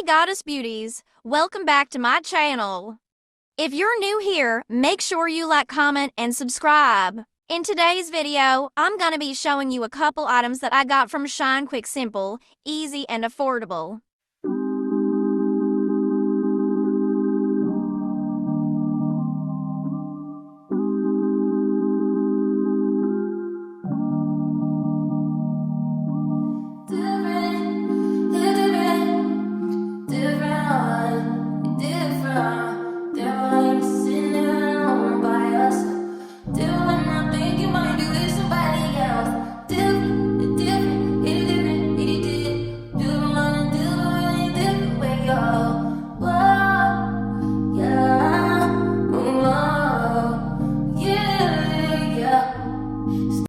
Goddess Beauties, welcome back to my channel. If you're new here, make sure you like, comment, and subscribe. In today's video, I'm going to be showing you a couple items that I got from SHEIN. Quick, simple, easy, and affordable.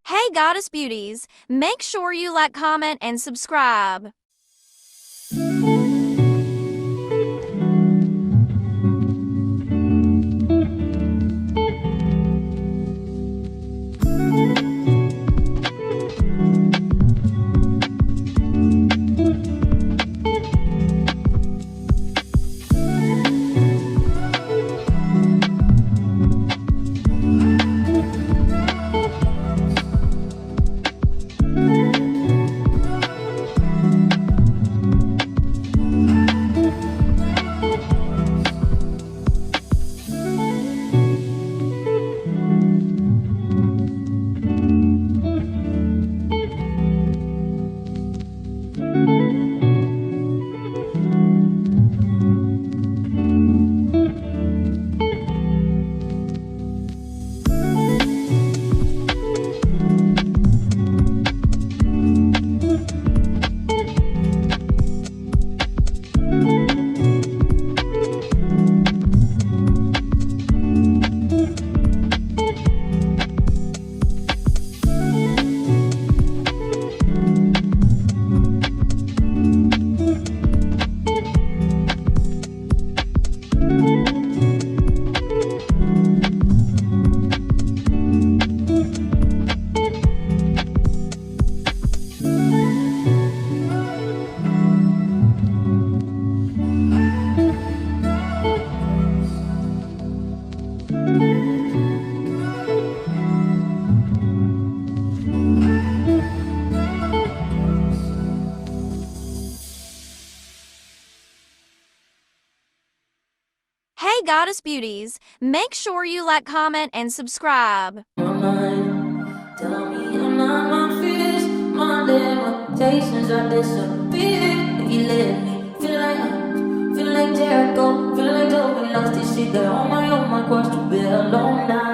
Hey Goddess Beauties, make sure you like, comment, and subscribe. Hey Goddess Beauties, make sure you like, comment, and subscribe. Tell me I'm not my fears, my limitations are disappeared. You let me feel like Jericho, feel like Joe. We lost this shit, got on my cross to bear alone now.